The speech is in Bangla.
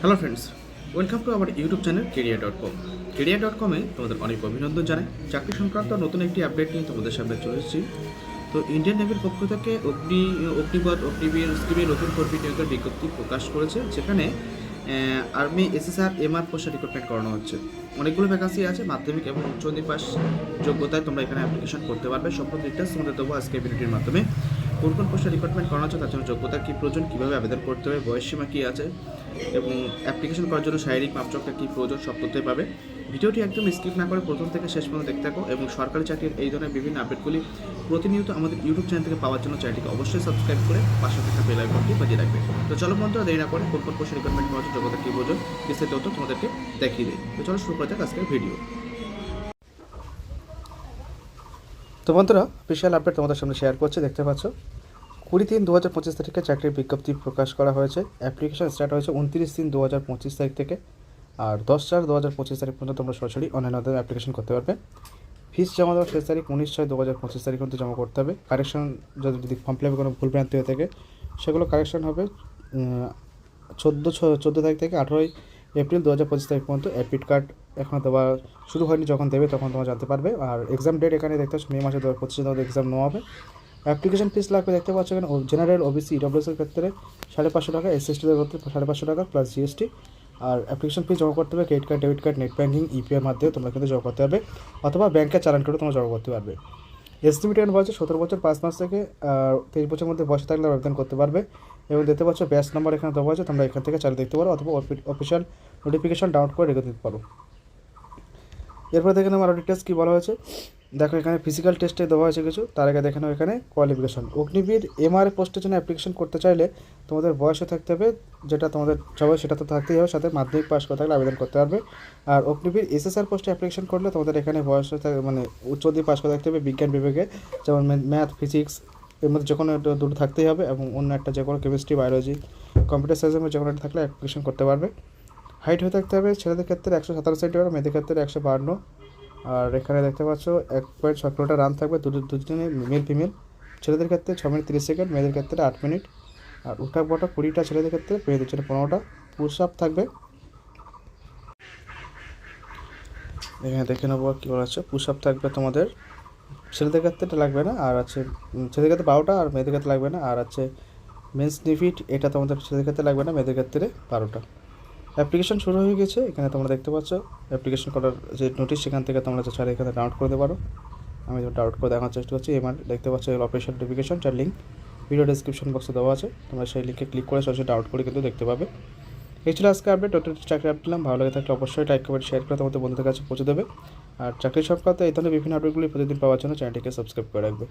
Hello friends, welcome to our YouTube channel career.com। career.com-এ তোমাদের অনেক অভিনন্দন জানাই। চাকরি সংক্রান্ত নতুন একটি আপডেট নিয়ে তোমাদের সামনে চলে এসেছি। তো ইন্ডিয়ান নেভির পক্ষ থেকে অগ্নিপথ অগ্নিবীর স্কিমে নতুন কর্মী নিয়োগের বিজ্ঞপ্তি প্রকাশ করেছে, যেখানে আর্মি এসএসআর এমআর পোস্টে রিক্রুটমেন্ট করানো হচ্ছে। অনেকগুলো ভ্যাকান্সি আছে, মাধ্যমিক এবং উচ্চ মাধ্যমিক পাস যোগ্যতায় তোমরা এখানে অ্যাপ্লিকেশন করতে পারবে। সম্পূর্ণ ডিটেলস তোমাদের দেবো আজকে ভিডিওটির মাধ্যমে। কোন কোন পোস্টে রিক্রুটমেন্ট করানো হচ্ছে, তার জন্য যোগ্যতা কী প্রয়োজন, কীভাবে আবেদন করতে হবে, বয়সসীমা কী আছে এবং অ্যাপ্লিকেশন করার জন্য শারীরিক মাপচকটা কী প্রয়োজন, সব তথ্যই পাবে। ভিডিওটি একদম স্কিপ না করে প্রথম থেকে শেষ পর্যন্ত দেখতে থাকো এবং সরকারি চাকরির এই ধরনের বিভিন্ন আপডেটগুলি প্রতিনিয়ত আমাদের ইউটিউব চ্যানেল থেকে পাওয়ার জন্য চ্যানেলটিকে অবশ্যই সাবস্ক্রাইব করে পাশে থাকা বেল আইকনটি বাজিয়ে রাখবে। তো চলো বন্ধুরা, দেরি না করে কোন কোন পোস্টে রিক্রুটমেন্ট করার জন্য যোগ্যতা কী প্রয়োজন বিস্তারিত তথ্য তোমাদেরকে দেখিয়ে দিই। তো চলো শুরু করা যাক আজকের ভিডিও। তো বন্ধুরা, স্পেশাল আপডেট তোমাদের সামনে শেয়ার করছে, দেখতে পাচ্ছ 20/3/2025 তারিখে চাকরির বিজ্ঞপ্তি প্রকাশ করা হয়েছে। অ্যাপ্লিকেশন স্টার্ট হয়েছে 29/3/2025 তারিখ থেকে, আর 10/4/2025 তারিখ পর্যন্ত তোমরা সরাসরি অনলাইনের মাধ্যমে অ্যাপ্লিকেশন করতে পারবে। ফিস জমা দেওয়ার শেষ তারিখ 19/6/2025 তারিখ পর্যন্ত জমা করতে হবে। কারেকশন যদি ফর্ম ফিল আপে কোনো ভুল ভ্রান্তি হয়ে থাকে সেগুলো কারেকশন হবে 14 তারিখ থেকে 18 এপ্রিল 2025 তারিখ পর্যন্ত। অ্যাডমিট কার্ড এখনও দেওয়া শুরু হয়নি, যখন দেবে তখন তোমরা জানতে পারবে। আর এক্সাম ডেট এখানে দেখতে পাচ্ছ মে মাসে 2025 তোমাদের এক্সাম নেওয়া হবে। অ্যাপ্লিকেশন ফিস লাগবে, দেখতে পাচ্ছ এখানে জেনারেল ওবিসি ইডব্লিউএস এর ক্ষেত্রে 550 টাকা, এসএসটিদের ক্ষেত্রে 550 টাকা প্লাস জিএসটি। আর অ্যাপ্লিকেশন ফি জমা করতে হবে credit card, debit card, net banking, EPR মাধ্যমে তোমরা কিন্তু জমা করতে হবে, অথবা ব্যাংকে চালান করে তোমরা জমা করতে পারবে। এস্টিমেটেড বয়স 17 বছর 5 মাস থেকে 23 বছরের মধ্যে বয়সে থাকলে আবেদন করতে পারবে। এবং দেখতে পাচ্ছ ব্যাচ নাম্বার এখানে দেওয়া আছে, তোমরা এখান থেকে চালিয়ে দেখতে পারো, অথবা অফিসিয়াল নোটিফিকেশন ডাউনলোড করে রেখে দিতে পারো। এরপর দেখে নেবো আরও ডিটেলস কী বলা হয়েছে। দেখো এখানে ফিজিক্যাল টেস্টে দেওয়া হয়েছে কিছু, তার আগে দেখে নেবো এখানে কোয়ালিফিকেশন। অগ্নিবীর এমআর পোস্টের জন্য অ্যাপ্লিকেশন করতে চাইলে তোমাদের বয়সে থাকতে হবে, যেটা তোমাদের সবাই সেটা তো থাকতেই হবে, সাথে মাধ্যমিক পাস করে থাকলে আবেদন করতে পারবে। আর অগ্নিবীর এসএসআর পোস্টে অ্যাপ্লিকেশন করলে তোমাদের এখানে বয়সে মানে উচ্চ মাধ্যমিক পাস করে থাকতে হবে বিজ্ঞান বিভাগে, যেমন ম্যাথ, ফিজিক্স এর মধ্যে যে কোনো দুটো থাকতেই হবে, এবং অন্য একটা যে কোনো কেমিস্ট্রি, বায়োলজি, কম্পিউটার সায়েন্সের মধ্যে যে কোনো একটা থাকলে অ্যাপ্লিকেশন করতে পারবে। হাইট হয়ে থাকতে হবে ছেলেদের ক্ষেত্রে 117 সেন্টিমিটার, মেয়েদের ক্ষেত্রে 152। আর এখানে দেখতে পাচ্ছ 1.6 কিলোমিটার রান থাকবে দুজনে, মেল ফিমেল। ছেলেদের ক্ষেত্রে 6 মিনিট 30 সেকেন্ড, মেয়েদের ক্ষেত্রে 8 মিনিট। আর উঠা বটা 20টা ছেলেদের ক্ষেত্রে, মেয়েদের জন্য 15টা। পুশ আপ থাকবে, এখানে দেখে নেবো কী বলা হচ্ছে। পুশ আপ থাকবে তোমাদের ছেলেদের ক্ষেত্রে লাগবে না, আর আছে ছেলেদের ক্ষেত্রে 12টা আর মেয়েদের ক্ষেত্রে লাগবে না। আর আছে মেন্স নিফিট, এটা তোমাদের ছেলেদের ক্ষেত্রে লাগবে না, মেয়েদের ক্ষেত্রে 12টা। অ্যাপ্লিকেশন শুরু হয়ে গেছে, এখানে তোমরা দেখতে পাচ্ছ অ্যাপ্লিকেশন করার যে নোটিশ, সেখান থেকে তোমরা চাইলে এখানে ডাউনলোড করতে পারো। আমি ডাউনলোড করে দেখার চেষ্টা করছি। এবার দেখতে পাচ্ছ অপারেশন নোটিফিকেশন, যার লিঙ্ক ভিডিও ডিসক্রিপশন বক্সে দেওয়া আছে, তোমরা সেই লিঙ্কে ক্লিক করে সরাসরি ডাউনলোড করে কিন্তু দেখতে পাবে। এই ছিল আজকে আপডেট। টোটাল চাকরি আপডেট দিলাম, ভালো লাগে থাকলে অবশ্যই লাইক কমেন্ট শেয়ার করে তোমাদের বন্ধুদের কাছে পৌঁছে দেবে। আর চাকরি সংক্রান্ত এই ধরনের বিভিন্ন আপডেটগুলি প্রতিদিন পাওয়ার জন্য চ্যানেলটিকে সাবস্ক্রাইব করে রাখবে।